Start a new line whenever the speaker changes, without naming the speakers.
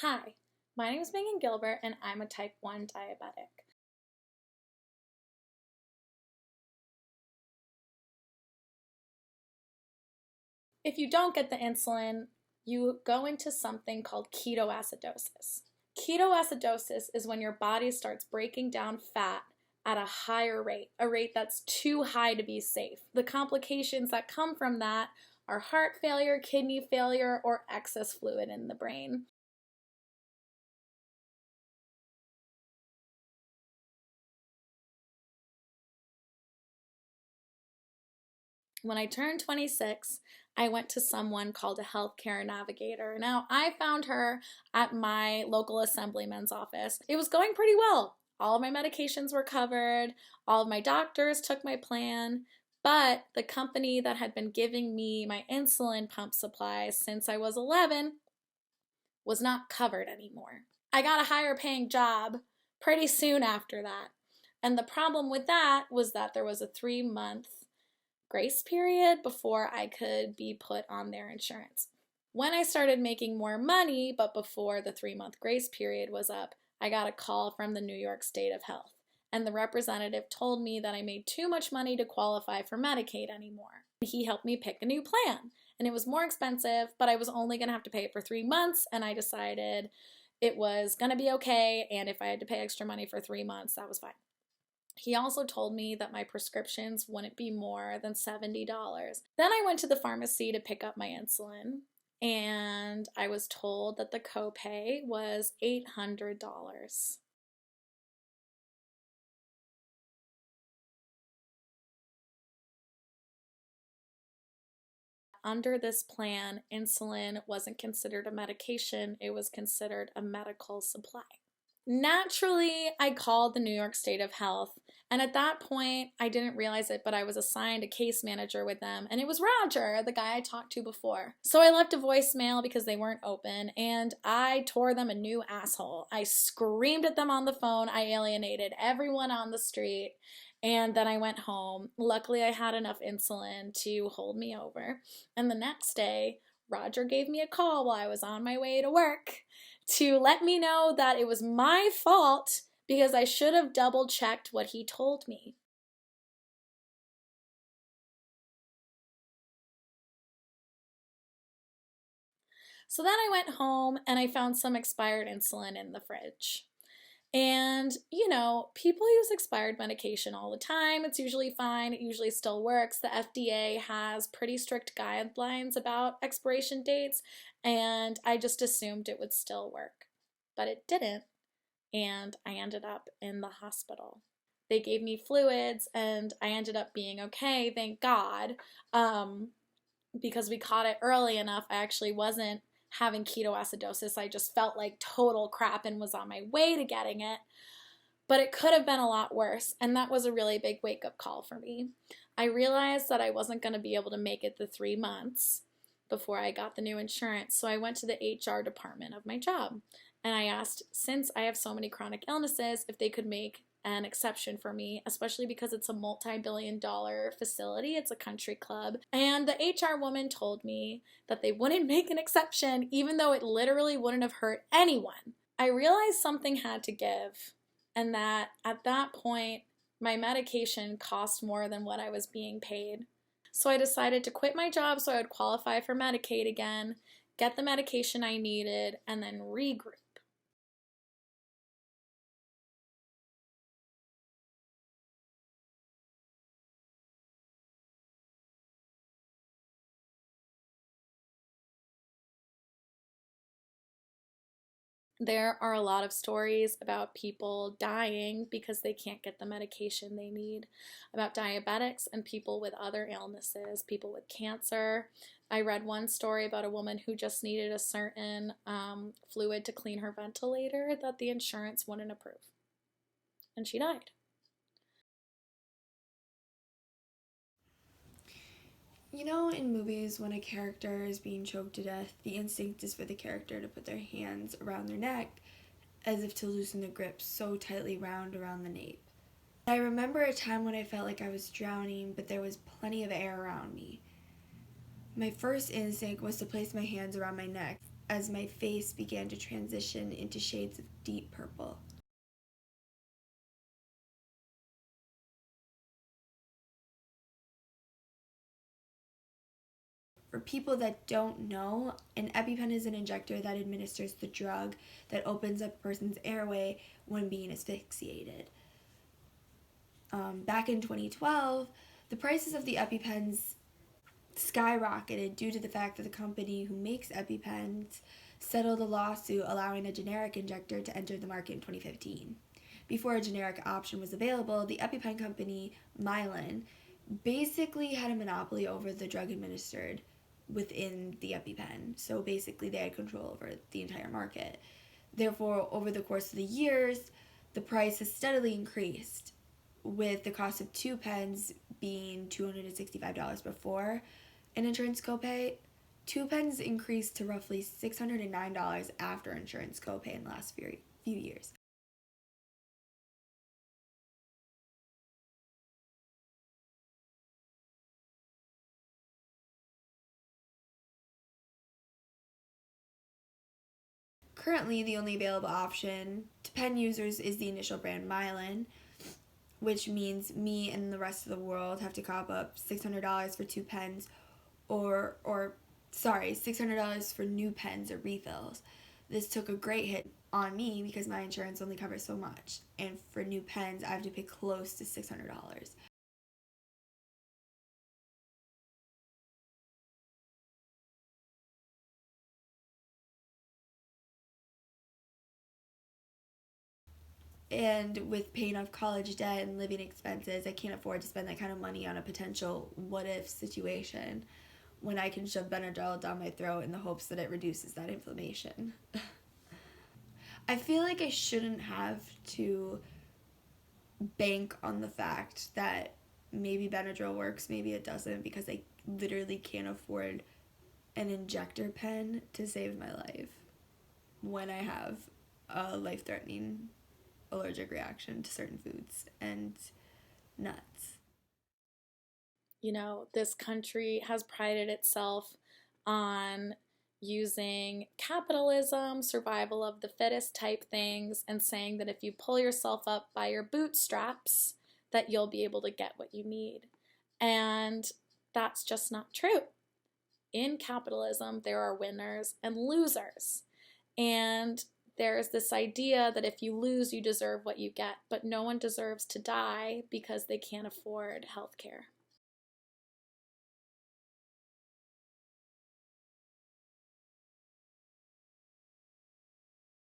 Hi, my name is Megan Gilbert and I'm a type 1 diabetic. If you don't get the insulin, you go into something called ketoacidosis. Ketoacidosis is when your body starts breaking down fat at a higher rate, a rate that's too high to be safe. The complications that come from that are heart failure, kidney failure, or excess fluid in the brain. When I turned 26, I went to someone called a healthcare navigator. Now, I found her at my local assemblyman's office. It was going pretty well. All of my medications were covered, all of my doctors took my plan, but the company that had been giving me my insulin pump supplies since I was 11 was not covered anymore. I got a higher paying job pretty soon after that. And the problem with that was that there was a 3-month grace period before I could be put on their insurance. When I started making more money, but before the 3-month grace period was up, I got a call from the New York State of Health. And the representative told me that I made too much money to qualify for Medicaid anymore. He helped me pick a new plan. And it was more expensive, but I was only going to have to pay it for 3 months. And I decided it was going to be okay. And if I had to pay extra money for 3 months, that was fine. He also told me that my prescriptions wouldn't be more than $70. Then I went to the pharmacy to pick up my insulin, and I was told that the copay was $800. Under this plan, insulin wasn't considered a medication, it was considered a medical supply. Naturally, I called the New York State of Health, and at that point, I didn't realize it, but I was assigned a case manager with them, and it was Roger, the guy I talked to before. So I left a voicemail because they weren't open, and I tore them a new asshole. I screamed at them on the phone, I alienated everyone on the street, and then I went home. Luckily, I had enough insulin to hold me over, and the next day, Roger gave me a call while I was on my way to work to let me know that it was my fault because I should have double checked what he told me. So then I went home and I found some expired insulin in the fridge. And, people use expired medication all the time. It's usually fine. It usually still works. The FDA has pretty strict guidelines about expiration dates, and I just assumed it would still work. But it didn't, and I ended up in the hospital. They gave me fluids, and I ended up being okay, thank God, because we caught it early enough. I actually wasn't having ketoacidosis. I just felt like total crap and was on my way to getting it. But it could have been a lot worse, and that was a really big wake-up call for me. I realized that I wasn't going to be able to make it the 3 months before I got the new insurance, so I went to the HR department of my job. And I asked, since I have so many chronic illnesses, if they could make an exception for me, especially because it's a multi-billion-dollar facility. It's a country club. And the HR woman told me that they wouldn't make an exception, even though it literally wouldn't have hurt anyone. I realized something had to give, and that at that point, my medication cost more than what I was being paid. So I decided to quit my job so I would qualify for Medicaid again, get the medication I needed, and then regroup. There are a lot of stories about people dying because they can't get the medication they need, about diabetics and people with other illnesses, people with cancer. I read one story about a woman who just needed a certain fluid to clean her ventilator that the insurance wouldn't approve, and she died.
You know, in movies, when a character is being choked to death, the instinct is for the character to put their hands around their neck as if to loosen the grip so tightly wound around the nape. I remember a time when I felt like I was drowning, but there was plenty of air around me. My first instinct was to place my hands around my neck. as my face began to transition into shades of deep purple. For people that don't know, an EpiPen is an injector that administers the drug that opens up a person's airway when being asphyxiated. Back in 2012, the prices of the EpiPens skyrocketed due to the fact that the company who makes EpiPens settled a lawsuit allowing a generic injector to enter the market in 2015. Before a generic option was available, the EpiPen company, Mylan, basically had a monopoly over the drug administered within the EpiPen. So basically they had control over the entire market. Therefore, over the course of the years, the price has steadily increased, with the cost of 2 pens being $265 before an insurance copay. 2 pens increased to roughly $609 after insurance copay in the last few years. Currently, the only available option to pen users is the initial brand Mylan, which means me and the rest of the world have to cop up $600 for 2 pens, $600 for new pens or refills. This took a great hit on me because my insurance only covers so much, and for new pens, I have to pay close to $600. And with paying off college debt and living expenses, I can't afford to spend that kind of money on a potential what if situation when I can shove Benadryl down my throat in the hopes that it reduces that inflammation. I feel like I shouldn't have to bank on the fact that maybe Benadryl works, maybe it doesn't, because I literally can't afford an injector pen to save my life when I have a life-threatening allergic reaction to certain foods and nuts.
You know, this country has prided itself on using capitalism, survival of the fittest type things, and saying that if you pull yourself up by your bootstraps, that you'll be able to get what you need. And that's just not true. In capitalism, there are winners and losers. And there's this idea that if you lose, you deserve what you get, but no one deserves to die because they can't afford healthcare.